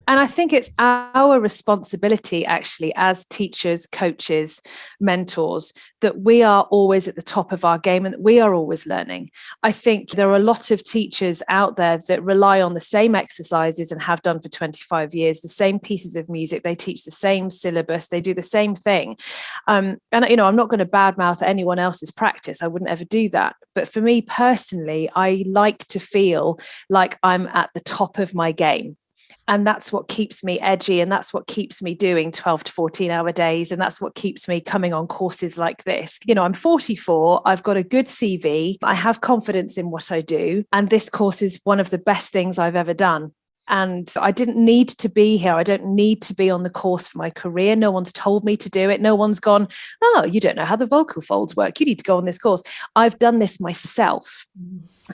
And I think it's our responsibility, actually, as teachers, coaches, mentors, that we are always at the top of our game and that we are always learning. I think there are a lot of teachers out there that rely on the same exercises and have done for 25 years, the same pieces of music, they teach the same syllabus, they do the same thing. And, I'm not going to badmouth anyone else's practice. I wouldn't ever do that. But for me personally, I like to feel like I'm at the top of my game. And that's what keeps me edgy. And that's what keeps me doing 12 to 14-hour days. And that's what keeps me coming on courses like this. I'm 44. I've got a good CV. I have confidence in what I do. And this course is one of the best things I've ever done. And I didn't need to be here. I don't need to be on the course for my career. No one's told me to do it. No one's gone, oh, you don't know how the vocal folds work. You need to go on this course. I've done this myself.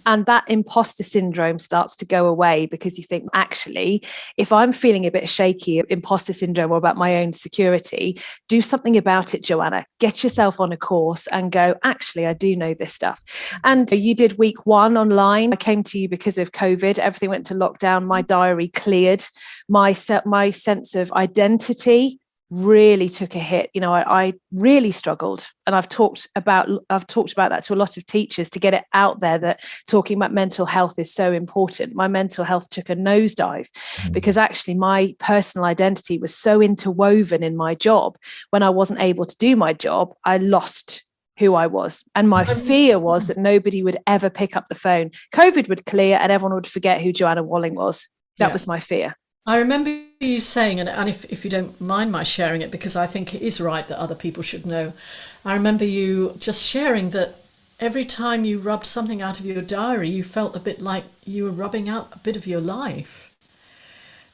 And that imposter syndrome starts to go away because you think, actually, if I'm feeling a bit shaky, imposter syndrome, or about my own security, do something about it, Joanna. Get yourself on a course and go, actually, I do know this stuff. And you did week 1 online. I came to you because of COVID. Everything went to lockdown. My diary cleared. My sense of identity really took a hit. I really struggled, and I've talked about that to a lot of teachers to get it out there that talking about mental health is so important. My mental health took a nosedive because actually my personal identity was so interwoven in my job. When I wasn't able to do my job, I lost who I was. And my fear was that nobody would ever pick up the phone. COVID would clear and everyone would forget who Joanna Walling was. That was my fear. I remember you saying, and if you don't mind my sharing it, because I think it is right that other people should know, I remember you just sharing that every time you rubbed something out of your diary, you felt a bit like you were rubbing out a bit of your life.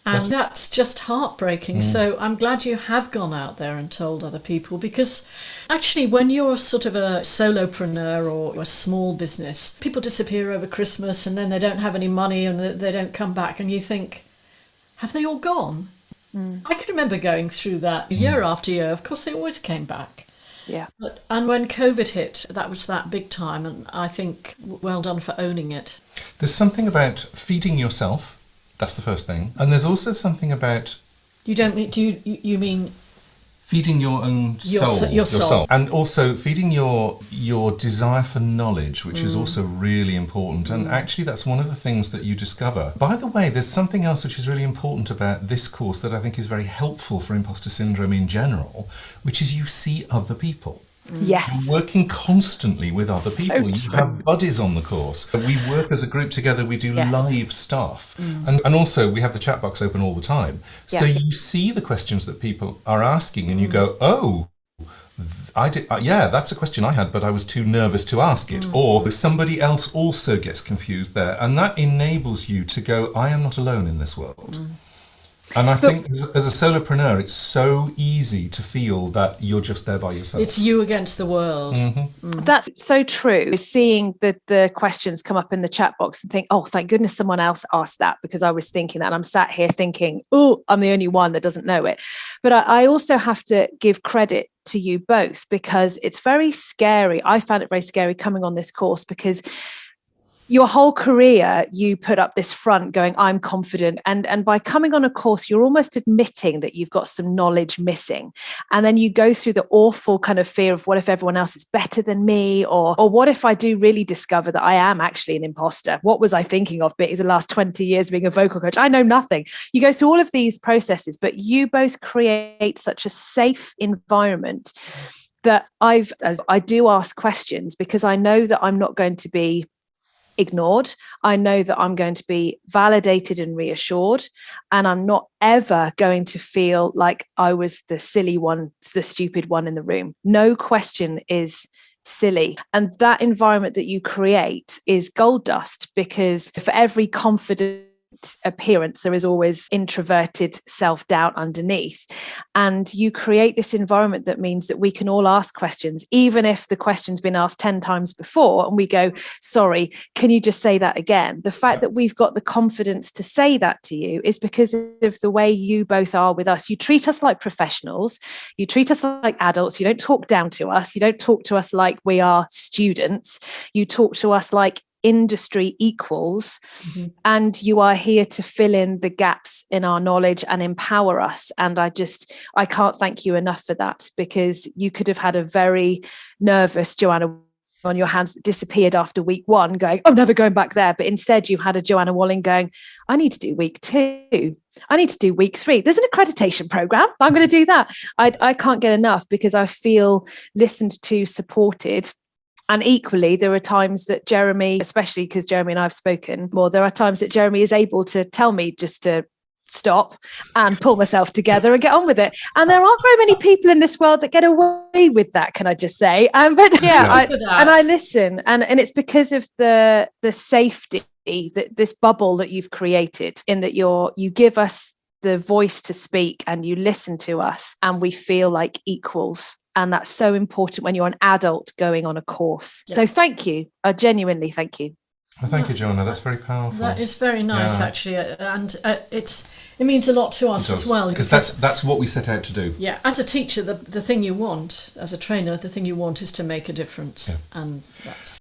And that's just heartbreaking. So I'm glad you have gone out there and told other people, because actually when you're sort of a solopreneur or a small business, people disappear over Christmas and then they don't have any money and they don't come back, and you think, have they all gone? I can remember going through that year after year. Of course, they always came back. Yeah. And when COVID hit, that was that big time. And I think well done for owning it. There's something about feeding yourself. That's the first thing. And there's also something about... You mean... feeding your own soul. Your soul. And also feeding your desire for knowledge, which is also really important. And actually that's one of the things that you discover. By the way, there's something else which is really important about this course that I think is very helpful for imposter syndrome in general, which is you see other people. Yes. You're working constantly with other people. You have buddies on the course. We work as a group together. We do live stuff. And also we have the chat box open all the time. So you see the questions that people are asking and you go, oh, that's a question I had, but I was too nervous to ask it. Or somebody else also gets confused there. And that enables you to go, I am not alone in this world. And I think as a solopreneur, it's so easy to feel that you're just there by yourself. It's you against the world. That's so true. Seeing the questions come up in the chat box and think, oh, thank goodness someone else asked that, because I was thinking that. And I'm sat here thinking, oh, I'm the only one that doesn't know it. But I also have to give credit to you both, because it's very scary. I found it very scary coming on this course, because your whole career, you put up this front going, I'm confident. And by coming on a course, you're almost admitting that you've got some knowledge missing. And then you go through the awful kind of fear of, what if everyone else is better than me? Or what if I do really discover that I am actually an imposter? What was I thinking of the last 20 years being a vocal coach? I know nothing. You go through all of these processes, but you both create such a safe environment that I do ask questions, because I know that I'm not going to be ignored. I know that I'm going to be validated and reassured, and I'm not ever going to feel like I was the silly one, the stupid one in the room. No question is silly. And that environment that you create is gold dust, because for every confident appearance, there is always introverted self-doubt underneath. And you create this environment that means that we can all ask questions, even if the question's been asked 10 times before, and we go, sorry, can you just say that again? The fact that we've got the confidence to say that to you is because of the way you both are with us. You treat us like professionals. You treat us like adults. You don't talk down to us. You don't talk to us like we are students. You talk to us like industry equals, and you are here to fill in the gaps in our knowledge and empower us. And I can't thank you enough for that, because you could have had a very nervous Joanna on your hands that disappeared after week 1 going, I'm never going back there. But instead you had a Joanna Walling going, I need to do week 2. I need to do week 3. There's an accreditation program. I'm going to do that. I can't get enough, because I feel listened to, supported. And equally, there are times that Jeremy, especially because Jeremy and I have spoken more, there are times that Jeremy is able to tell me just to stop and pull myself together and get on with it. And there aren't very many people in this world that get away with that, can I just say? But I listen, and it's because of the safety, that this bubble that you've created, in that you give us the voice to speak and you listen to us, and we feel like equals. And that's so important when you're an adult going on a course. Yes. So thank you. I genuinely thank you. Well, thank you, Joanna. That's very powerful. That is very nice, actually, and it means a lot to us as well. Because that's what we set out to do. Yeah, as a teacher, the thing you want, as a trainer, the thing you want is to make a difference, and that's